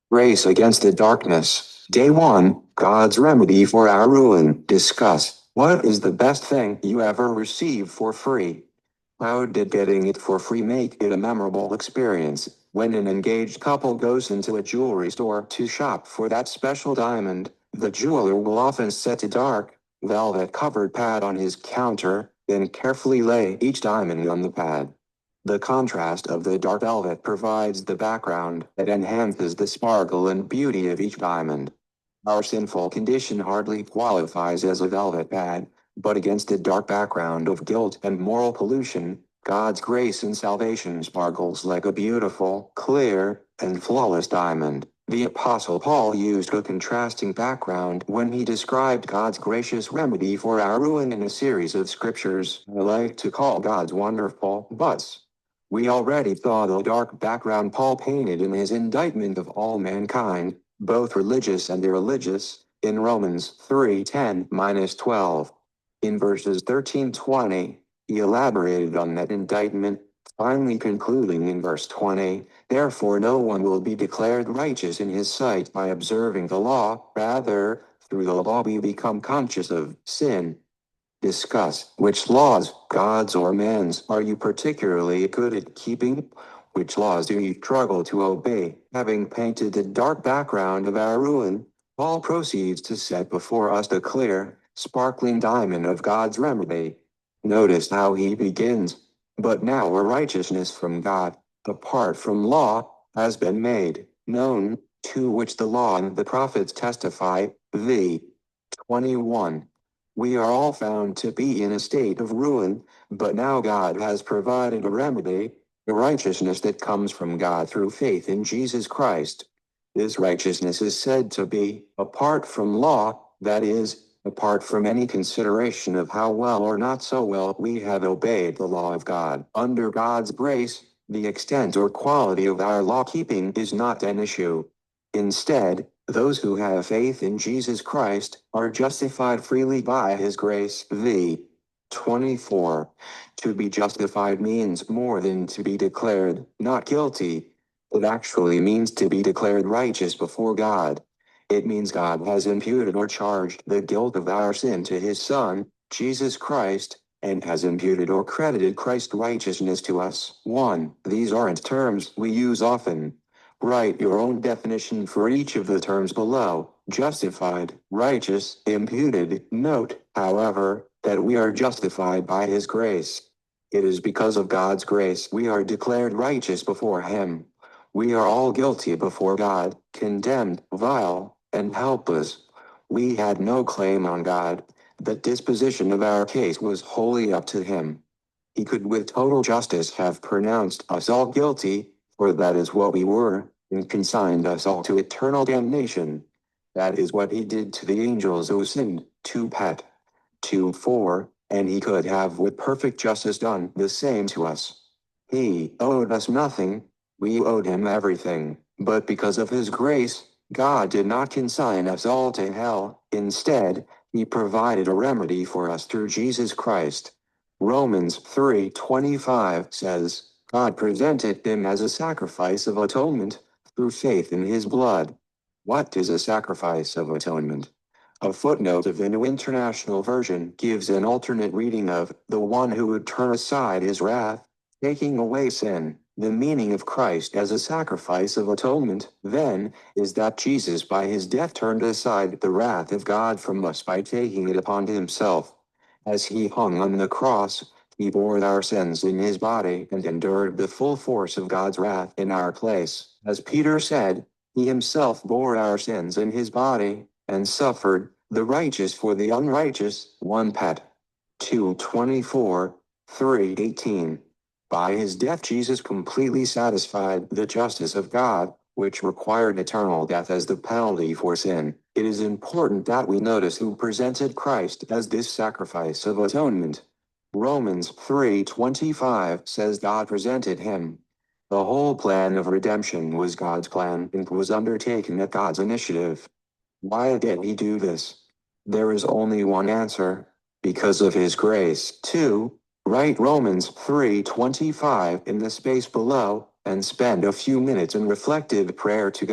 Race against the darkness. Day 1, God's remedy for our ruin. Discuss. What is the best thing you ever received for free? How did getting it for free make it a memorable experience? When an engaged couple goes into a jewelry store to shop for that special diamond, the jeweler will often set a dark, velvet-covered pad on his counter, then carefully lay each diamond on the pad. The contrast of the dark velvet provides the background that enhances the sparkle and beauty of each diamond. Our sinful condition hardly qualifies as a velvet pad, but against a dark background of guilt and moral pollution, God's grace and salvation sparkles like a beautiful, clear, and flawless diamond. The Apostle Paul used a contrasting background when he described God's gracious remedy for our ruin in a series of scriptures I like to call God's wonderful buts. We already saw the dark background Paul painted in his indictment of all mankind, both religious and irreligious, in Romans 3:10-12. In verses 13-20, he elaborated on that indictment, finally concluding in verse 20, "Therefore no one will be declared righteous in his sight by observing the law, rather, through the law we become conscious of sin." Discuss which laws, God's or man's, are you particularly good at keeping? Which laws do you struggle to obey? Having painted the dark background of our ruin, Paul proceeds to set before us the clear, sparkling diamond of God's remedy. Notice how he begins. But now a righteousness from God, apart from law, has been made known, to which the law and the prophets testify. V. 21. We are all found to be in a state of ruin, but now God has provided a remedy, the righteousness that comes from God through faith in Jesus Christ. This righteousness is said to be apart from law, that is, apart from any consideration of how well or not so well we have obeyed the law of God. Under God's grace, the extent or quality of our law-keeping is not an issue. Instead, those who have faith in Jesus Christ are justified freely by his grace. V. 24. To be justified means more than to be declared not guilty. It actually means to be declared righteous before God. It means God has imputed or charged the guilt of our sin to his Son, Jesus Christ, and has imputed or credited Christ's righteousness to us. 1. These aren't terms we use often. Write your own definition for each of the terms below. Justified, righteous, imputed. Note, however, that we are justified by his grace. It is because of God's grace we are declared righteous before him. We are all guilty before God, condemned, vile, and helpless. We had no claim on God. The disposition of our case was wholly up to him. He could with total justice have pronounced us all guilty, for that is what we were, and consigned us all to eternal damnation. That is what he did to the angels who sinned, 2 Pet. 2:4, and he could have with perfect justice done the same to us. He owed us nothing, we owed him everything, but because of his grace, God did not consign us all to hell. Instead, he provided a remedy for us through Jesus Christ. Romans 3:25 says, God presented him as a sacrifice of atonement through faith in his blood. What is a sacrifice of atonement? A footnote of the New International Version gives an alternate reading of the one who would turn aside his wrath, taking away sin. The meaning of Christ as a sacrifice of atonement, then, is that Jesus by his death turned aside the wrath of God from us by taking it upon himself. As he hung on the cross, he bore our sins in his body and endured the full force of God's wrath in our place. As Peter said, he himself bore our sins in his body, and suffered, the righteous for the unrighteous. 1 Pet. 2:24, 3:18. By his death Jesus completely satisfied the justice of God, which required eternal death as the penalty for sin. It is important that we notice who presented Christ as this sacrifice of atonement. Romans 3:25 says God presented him. The whole plan of redemption was God's plan and was undertaken at God's initiative. Why did he do this? There is only one answer. Because of his grace. 2. Write Romans 3:25 in the space below, and spend a few minutes in reflective prayer to God.